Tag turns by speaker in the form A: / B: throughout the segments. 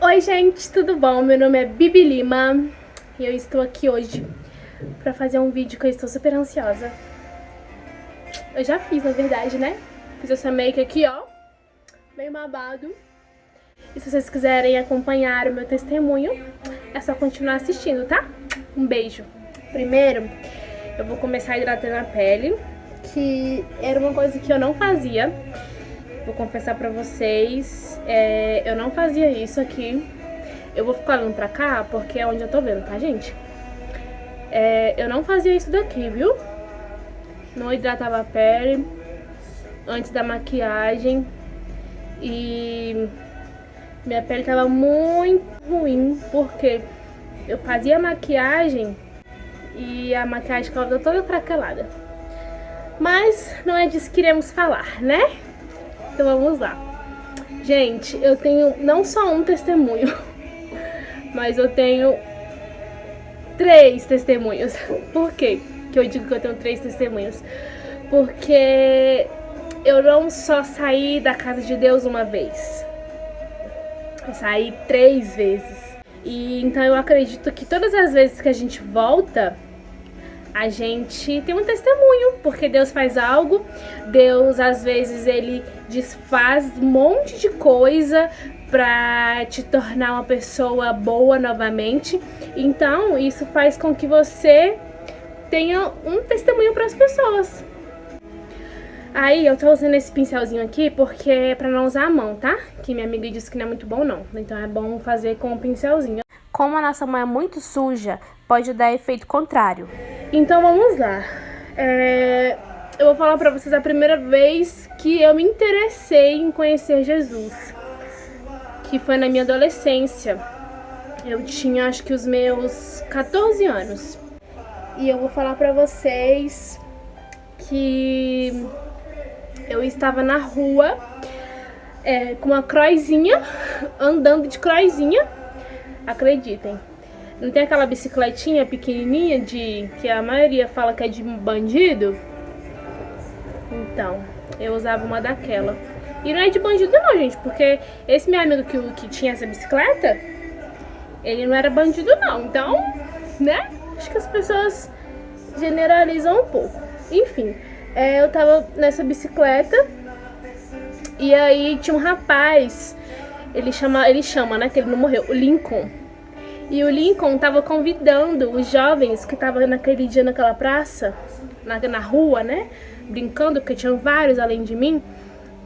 A: Oi gente, tudo bom? Meu nome é Bibi Lima e eu estou aqui hoje pra fazer um vídeo que eu estou super ansiosa. Eu já fiz, na verdade, né? Fiz essa make aqui, ó, meio babado. E se vocês quiserem acompanhar o meu testemunho, é só continuar assistindo, tá? Um beijo. Primeiro, eu vou começar hidratando a pele, que era uma coisa que eu não fazia. Vou confessar pra vocês, eu não fazia isso aqui. Eu vou ficar olhando pra cá porque é onde eu tô vendo, tá, gente? Eu não fazia isso daqui, viu? Não hidratava a pele antes da maquiagem. E minha pele tava muito ruim, porque eu fazia maquiagem e a maquiagem ficava toda craquelada. Mas não é disso que iremos falar, né? Então vamos lá. Gente, eu tenho não só um testemunho, mas eu tenho 3 testemunhos. Por quê que eu digo que eu tenho 3 testemunhos? Porque eu não só saí da casa de Deus uma vez, eu saí 3 vezes. E então eu acredito que todas as vezes que a gente volta, a gente tem um testemunho, porque Deus faz algo, Deus às vezes ele desfaz um monte de coisa pra te tornar uma pessoa boa novamente. Então isso faz com que você tenha um testemunho para as pessoas. Aí eu tô usando esse pincelzinho aqui porque é pra não usar a mão, tá? Que minha amiga disse que não é muito bom não, então é bom fazer com o pincelzinho. Como a nossa mão é muito suja, pode dar efeito contrário. Então vamos lá. Eu vou falar pra vocês a primeira vez que eu me interessei em conhecer Jesus, que foi na minha adolescência. Eu tinha acho que os meus 14 anos. E eu vou falar pra vocês que eu estava na rua com uma croizinha, andando de croizinha, acreditem. Não tem aquela bicicletinha pequenininha que a maioria fala que é de bandido? Então, eu usava uma daquela. E não é de bandido não, gente, porque esse meu amigo que tinha essa bicicleta, ele não era bandido não. Então, né? Acho que as pessoas generalizam um pouco. Enfim, eu tava nessa bicicleta e aí tinha um rapaz, ele chama, né, que ele não morreu, o Lincoln. E o Lincoln tava convidando os jovens que estavam naquele dia naquela praça, na rua, né, brincando, porque tinham vários além de mim,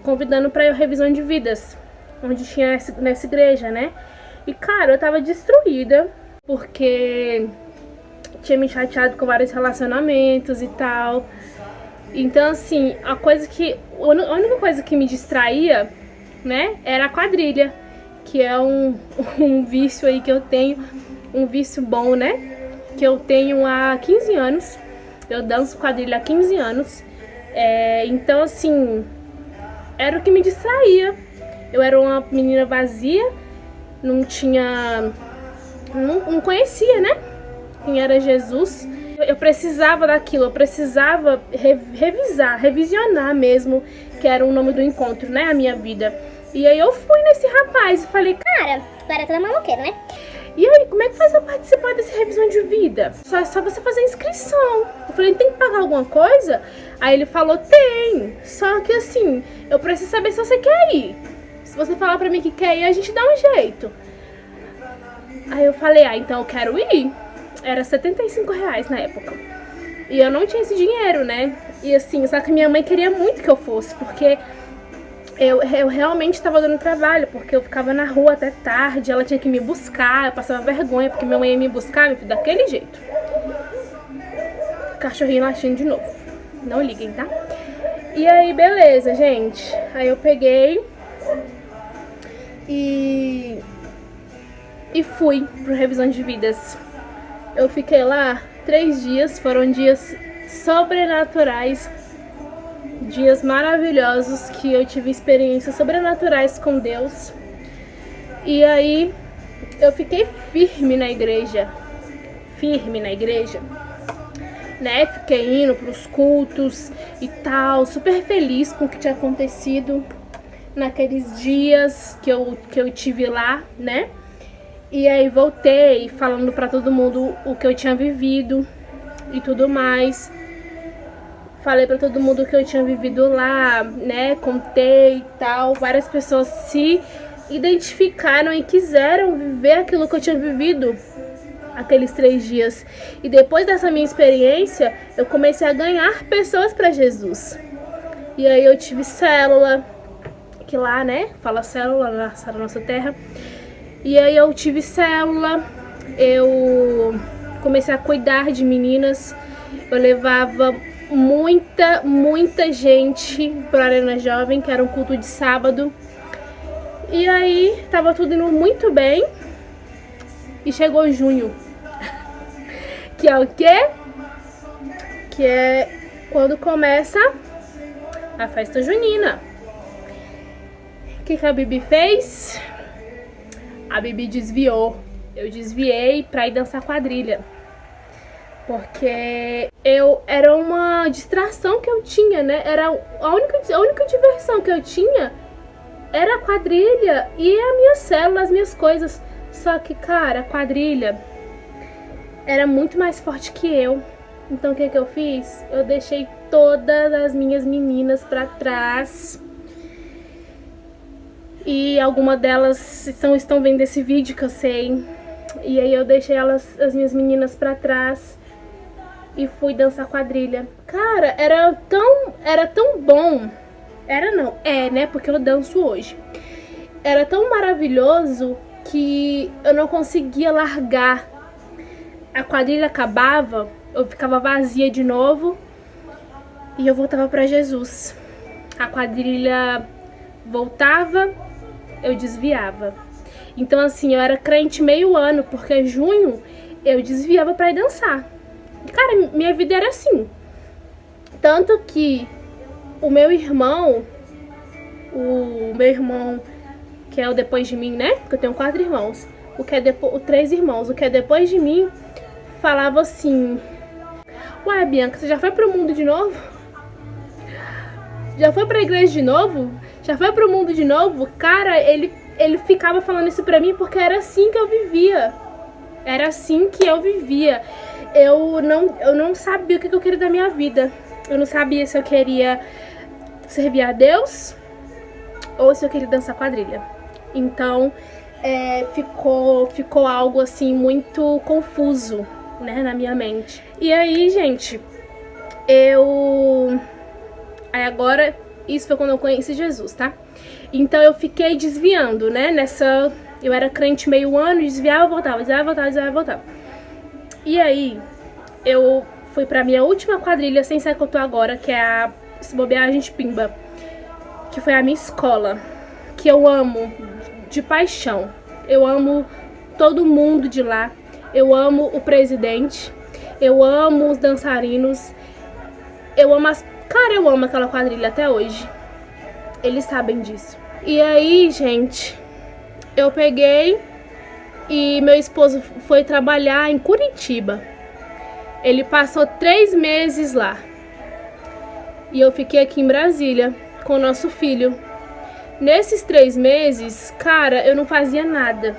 A: convidando pra ir revisão de vidas, onde tinha nessa igreja, né. E, cara, eu tava destruída, porque tinha me chateado com vários relacionamentos e tal. Então, assim, a única coisa que me distraía, né, era a quadrilha, que é um vício aí que eu tenho, um vício bom, né, que eu tenho há 15 anos, eu danço quadrilha há 15 anos, então, assim, era o que me distraía. Eu era uma menina vazia, não conhecia, né, quem era Jesus. Eu precisava daquilo, eu precisava revisionar mesmo, que era o nome do encontro, né, a minha vida. E aí eu fui nesse rapaz e falei, cara,
B: tu era toda maloqueira, né?
A: E aí, como é que faz pra participar dessa revisão de vida? Só você fazer inscrição. Eu falei, tem que pagar alguma coisa? Aí ele falou, tem. Só que assim, eu preciso saber se você quer ir. Se você falar pra mim que quer ir, a gente dá um jeito. Aí eu falei, então eu quero ir. Era R$75 na época. E eu não tinha esse dinheiro, né? E assim, só que minha mãe queria muito que eu fosse, porque eu realmente estava dando trabalho, porque eu ficava na rua até tarde, ela tinha que me buscar, eu passava vergonha, porque minha mãe ia me buscar, meu filho, daquele jeito. Cachorrinho latindo de novo. Não liguem, tá? E aí, beleza, gente. Aí eu peguei e fui pro revisão de vidas. Eu fiquei lá 3 dias, foram dias sobrenaturais, dias maravilhosos que eu tive experiências sobrenaturais com Deus. E aí eu fiquei firme na igreja, né? Fiquei indo pros cultos e tal, super feliz com o que tinha acontecido naqueles dias que eu tive lá, né? E aí voltei falando pra todo mundo o que eu tinha vivido e tudo mais. Falei pra todo mundo o que eu tinha vivido lá, né? Contei e tal. Várias pessoas se identificaram e quiseram viver aquilo que eu tinha vivido aqueles 3 dias. E depois dessa minha experiência, eu comecei a ganhar pessoas pra Jesus. E aí eu tive célula, que lá, né? Fala célula na nossa terra. E aí eu tive célula, eu comecei a cuidar de meninas, eu levava muita gente pra Arena Jovem, que era um culto de sábado. E aí tava tudo indo muito bem e chegou junho, que é o quê? Que é quando começa a festa junina. O que a Bibi fez? A Bibi desviou. Eu desviei pra ir dançar quadrilha. Porque era uma distração que eu tinha, né? Era a única diversão que eu tinha era a quadrilha e a minha célula, as minhas coisas. Só que, cara, a quadrilha era muito mais forte que eu. Então o que eu fiz? Eu deixei todas as minhas meninas pra trás. E algumas delas estão vendo esse vídeo que eu sei. E aí eu deixei as minhas meninas pra trás e fui dançar quadrilha. Cara, era tão bom. Né? Porque eu danço hoje. Era tão maravilhoso que eu não conseguia largar. A quadrilha acabava, eu ficava vazia de novo e eu voltava pra Jesus. A quadrilha voltava, eu desviava. Então assim, eu era crente meio ano, porque junho eu desviava pra ir dançar. E, cara, minha vida era assim. Tanto que o meu irmão, que é o depois de mim, né? Porque eu tenho 4 irmãos. 3 irmãos, o que é depois de mim, falava assim: uai, Bianca, você já foi pro mundo de novo? Já foi pra igreja de novo? Já foi pro mundo de novo? Cara, ele ficava falando isso pra mim porque era assim que eu vivia. Era assim que eu vivia. Eu não sabia o que eu queria da minha vida. Eu não sabia se eu queria servir a Deus ou se eu queria dançar quadrilha. Então, ficou algo assim muito confuso, né, na minha mente. E aí, gente, aí agora, isso foi quando eu conheci Jesus, tá? Então eu fiquei desviando, né, eu era crente meio ano, desviava, voltava. E aí, eu fui pra minha última quadrilha, sem ser que eu tô agora, que é a Se Bobear, a Gente Pimba, que foi a minha escola, que eu amo de paixão. Eu amo todo mundo de lá, eu amo o presidente, eu amo os dançarinos, eu amo eu amo aquela quadrilha até hoje. Eles sabem disso. E aí, gente, eu peguei e meu esposo foi trabalhar em Curitiba. Ele passou 3 meses lá. E eu fiquei aqui em Brasília com o nosso filho. Nesses 3 meses, cara, eu não fazia nada.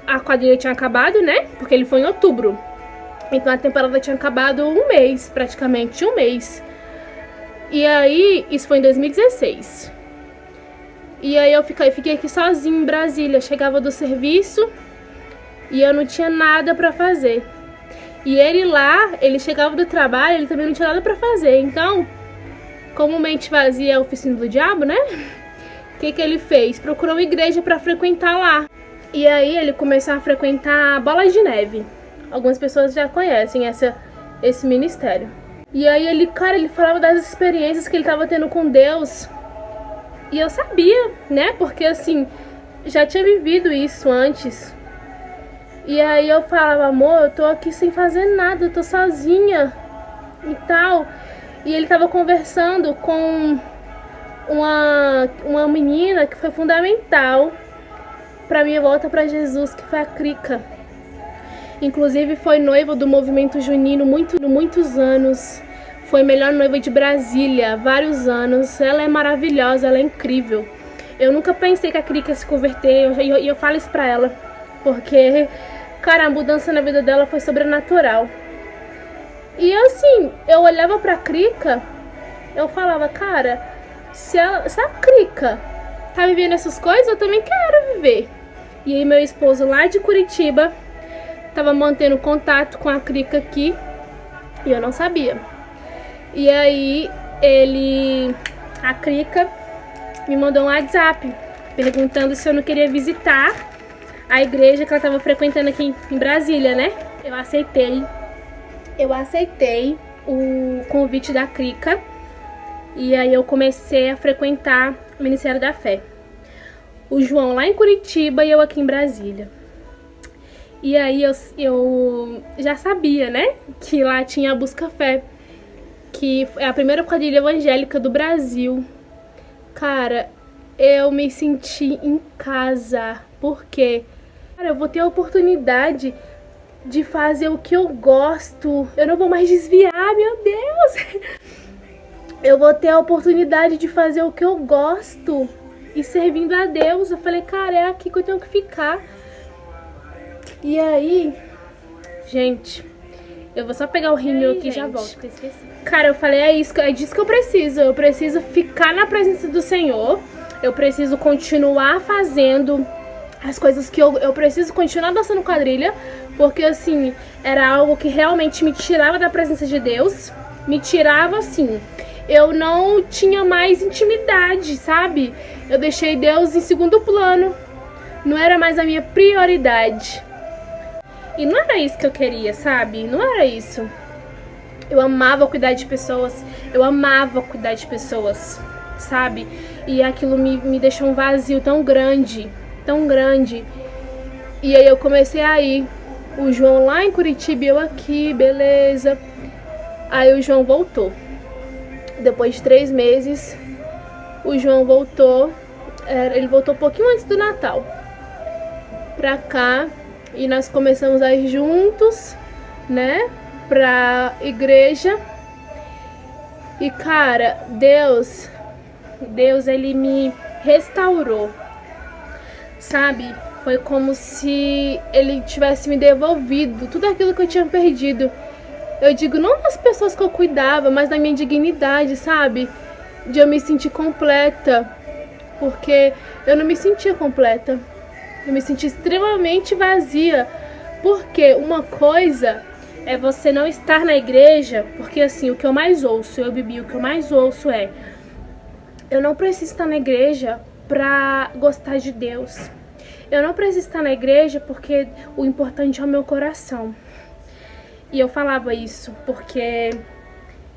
A: A quadrilha tinha acabado, né? Porque ele foi em outubro. Então a temporada tinha acabado 1 mês, praticamente 1 mês. E aí, isso foi em 2016. E aí eu fiquei aqui sozinha em Brasília. Chegava do serviço e eu não tinha nada pra fazer. E ele lá, ele chegava do trabalho, ele também não tinha nada pra fazer. Então, como mente vazia é a oficina do diabo, né? O que ele fez? Procurou uma igreja pra frequentar lá. E aí ele começou a frequentar a Bola de Neve. Algumas pessoas já conhecem esse ministério. E aí ele falava das experiências que ele tava tendo com Deus. E eu sabia, né? Porque assim, já tinha vivido isso antes. E aí eu falava: amor, eu tô aqui sem fazer nada, eu tô sozinha e tal. E ele tava conversando com uma menina que foi fundamental pra minha volta pra Jesus, que foi a Crica. Inclusive foi noiva do movimento junino muitos anos. Foi melhor noiva de Brasília, vários anos. Ela é maravilhosa, ela é incrível. Eu nunca pensei que a Crica ia se converter, e eu falo isso pra ela. porque, cara, a mudança na vida dela foi sobrenatural. E assim, eu olhava pra Krika, eu falava, cara, se a Krika tá vivendo essas coisas, eu também quero viver. E aí meu esposo lá de Curitiba tava mantendo contato com a Krika aqui e eu não sabia. E aí a Krika me mandou um WhatsApp perguntando se eu não queria visitar a igreja que ela tava frequentando aqui em Brasília, né? Eu aceitei o convite da Krika e aí eu comecei a frequentar o Ministério da Fé. O João lá em Curitiba e eu aqui em Brasília. E aí eu já sabia, né, que lá tinha a Busca Fé, que é a primeira quadrilha evangélica do Brasil. Cara, eu me senti em casa, porque, cara, eu vou ter a oportunidade de fazer o que eu gosto. Eu não vou mais desviar, meu Deus! Eu vou ter a oportunidade de fazer o que eu gosto e servindo a Deus. Eu falei, cara, é aqui que eu tenho que ficar. E aí, gente, eu vou só pegar o rímel aqui e já volto. Cara, eu falei, é disso que eu preciso. Eu preciso ficar na presença do Senhor. Eu preciso continuar fazendo as coisas que eu preciso continuar dançando quadrilha. Porque, assim, era algo que realmente me tirava da presença de Deus. Me tirava, assim, eu não tinha mais intimidade, sabe? Eu deixei Deus em segundo plano. Não era mais a minha prioridade. E não era isso que eu queria, sabe? Não era isso. Eu amava cuidar de pessoas. Eu amava cuidar de pessoas, sabe? E aquilo me deixou um vazio tão grande. Tão grande. E aí eu comecei a ir. O João lá em Curitiba e eu aqui, beleza. Aí o João voltou. Depois de 3 meses, o João voltou. Ele voltou um pouquinho antes do Natal pra cá. E nós começamos a ir juntos, né, pra igreja. E, cara, Deus, ele me restaurou, sabe? Foi como se ele tivesse me devolvido tudo aquilo que eu tinha perdido. Eu digo, não das pessoas que eu cuidava, mas da minha dignidade, sabe? De eu me sentir completa, porque eu não me sentia completa. Eu me senti extremamente vazia, porque uma coisa é você não estar na igreja, porque assim, o que eu mais ouço, o que eu mais ouço é: eu não preciso estar na igreja pra gostar de Deus. Eu não preciso estar na igreja porque o importante é o meu coração. E eu falava isso porque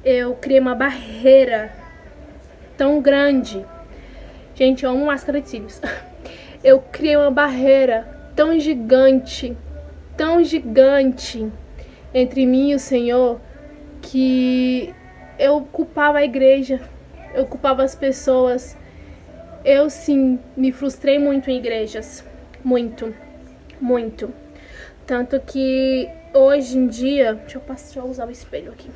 A: eu criei uma barreira tão grande. Gente, eu amo máscara de cílios. Eu criei uma barreira tão gigante entre mim e o Senhor, que eu culpava a igreja, eu culpava as pessoas. Eu, sim, me frustrei muito em igrejas. Muito. Tanto que hoje em dia... Deixa eu usar o espelho aqui.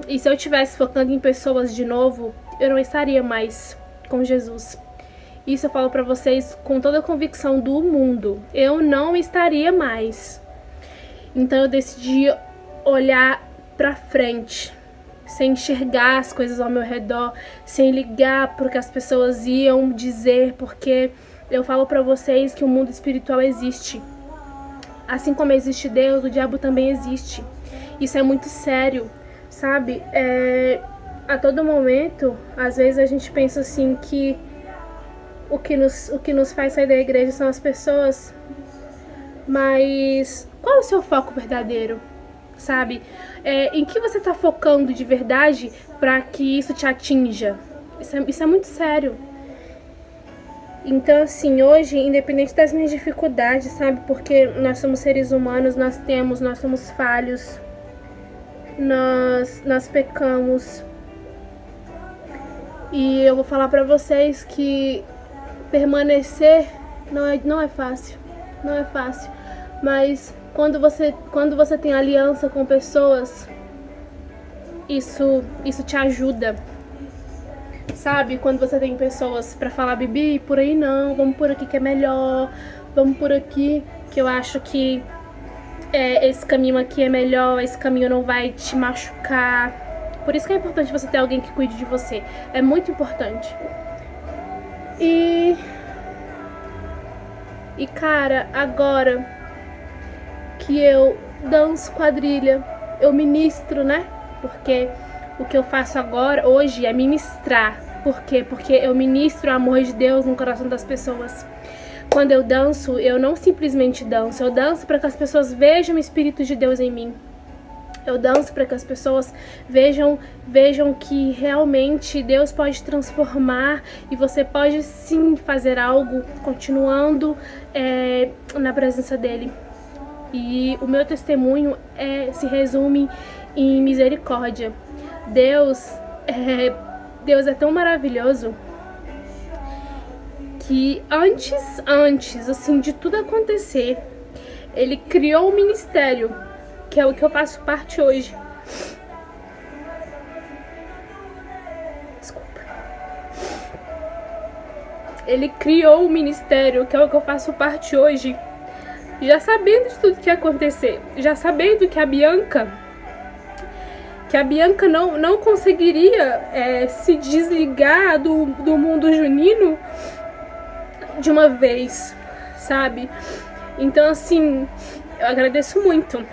A: E se eu estivesse focando em pessoas de novo, eu não estaria mais com Jesus. Isso eu falo pra vocês com toda a convicção do mundo. Eu não estaria mais. Então eu decidi olhar pra frente, sem enxergar as coisas ao meu redor, sem ligar pro que as pessoas iam dizer, porque eu falo pra vocês que o mundo espiritual existe. Assim como existe Deus, o diabo também existe. Isso é muito sério, sabe? A todo momento, às vezes a gente pensa assim que o que nos faz sair da igreja são as pessoas, mas qual é o seu foco verdadeiro, sabe? Em que você está focando de verdade para que isso te atinja? Isso é muito sério. Então, assim, hoje, independente das minhas dificuldades, sabe? Porque nós somos seres humanos, nós somos falhos, nós pecamos. E eu vou falar pra vocês que permanecer não é fácil, mas quando você tem aliança com pessoas, isso te ajuda, sabe? Quando você tem pessoas pra falar, Bibi, por aí não, vamos por aqui que é melhor, vamos por aqui, que eu acho que esse caminho aqui é melhor, esse caminho não vai te machucar. Por isso que é importante você ter alguém que cuide de você. É muito importante. E cara, agora que eu danço quadrilha, eu ministro, né? Porque o que eu faço agora, hoje, é ministrar. Por quê? Porque eu ministro o amor de Deus no coração das pessoas. Quando eu danço, eu não simplesmente danço. Eu danço para que as pessoas vejam o Espírito de Deus em mim. Eu danço para que as pessoas vejam que realmente Deus pode transformar e você pode sim fazer algo continuando na presença dele. E o meu testemunho se resume em misericórdia. Deus é tão maravilhoso que antes assim, de tudo acontecer, ele criou um ministério, que é o que eu faço parte hoje. Desculpa. Ele criou um ministério, que é o que eu faço parte hoje, já sabendo de tudo que ia acontecer, já sabendo que a Bianca não conseguiria se desligar do mundo junino de uma vez, sabe? Então, assim, eu agradeço muito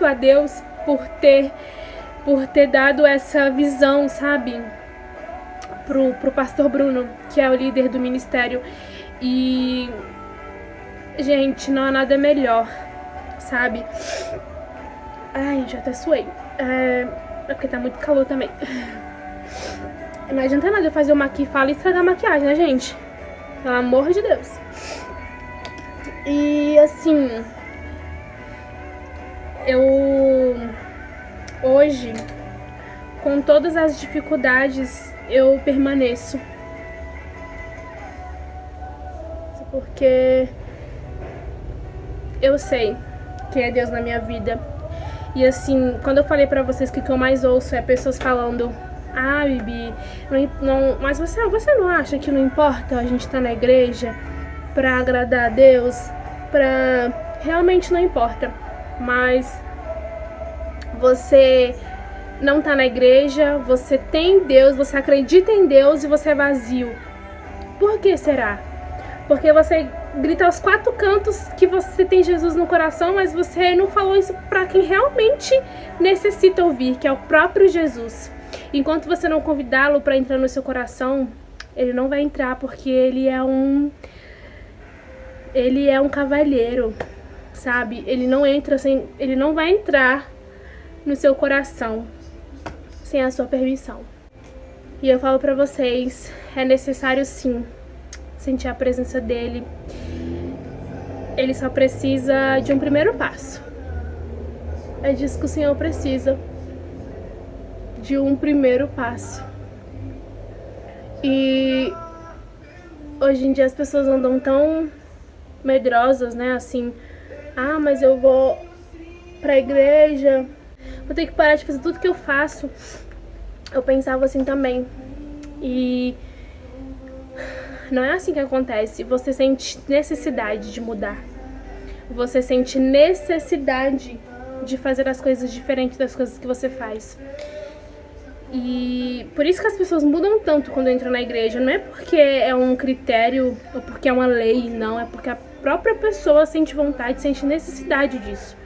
A: a Deus por ter dado essa visão, sabe? Pro pastor Bruno, que é o líder do ministério. E, gente, não há nada melhor, sabe? Ai, já até suei. É porque tá muito calor também. Não adianta nada eu fazer uma aqui e fala e estragar a maquiagem, né, gente? Pelo amor de Deus. E, assim, hoje, com todas as dificuldades, eu permaneço. Porque eu sei que é Deus na minha vida. E assim, quando eu falei pra vocês que o que eu mais ouço é pessoas falando: ah, Bibi, mas você não acha que não importa a gente estar na igreja pra agradar a Deus? Realmente não importa. Mas você não tá na igreja, você tem Deus, você acredita em Deus e você é vazio. Por que será? Porque você grita aos 4 cantos que você tem Jesus no coração, mas você não falou isso pra quem realmente necessita ouvir, que é o próprio Jesus. Enquanto você não convidá-lo pra entrar no seu coração, ele não vai entrar, porque ele é um cavalheiro, sabe? Ele não vai entrar no seu coração sem a sua permissão. E eu falo pra vocês, é necessário sim sentir a presença dele. Ele só precisa de um primeiro passo. É disso que o Senhor precisa, de um primeiro passo. E hoje em dia as pessoas andam tão medrosas, né? Assim, ah, mas eu vou pra igreja, vou ter que parar de fazer tudo que eu faço. Eu pensava assim também. E não é assim que acontece. Você sente necessidade de mudar. Você sente necessidade de fazer as coisas diferentes das coisas que você faz. E por isso que as pessoas mudam tanto quando entram na igreja. Não é porque é um critério ou porque é uma lei, não. É porque a própria pessoa sente vontade, sente necessidade disso.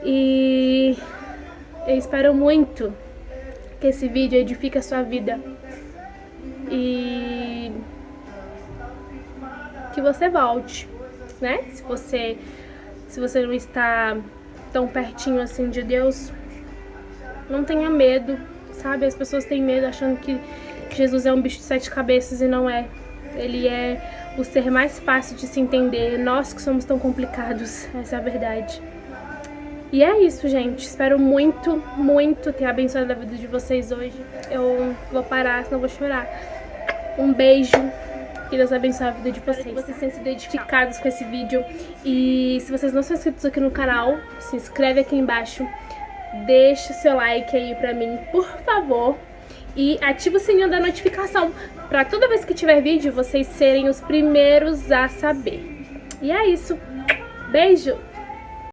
A: E eu espero muito que esse vídeo edifique a sua vida. E que você volte, né? Se você não está tão pertinho assim de Deus, não tenha medo, sabe? As pessoas têm medo achando que Jesus é um bicho de 7 cabeças e não é. Ele é o ser mais fácil de se entender. Nós que somos tão complicados, essa é a verdade. E é isso, gente. Espero muito ter abençoado a vida de vocês hoje. Eu vou parar, senão eu vou chorar. Um beijo. Que Deus abençoe a vida de vocês. Espero que vocês tenham sido edificados com esse vídeo. E se vocês não são inscritos aqui no canal, se inscreve aqui embaixo. Deixa o seu like aí pra mim, por favor. E ativa o sininho da notificação pra toda vez que tiver vídeo, vocês serem os primeiros a saber. E é isso. Beijo!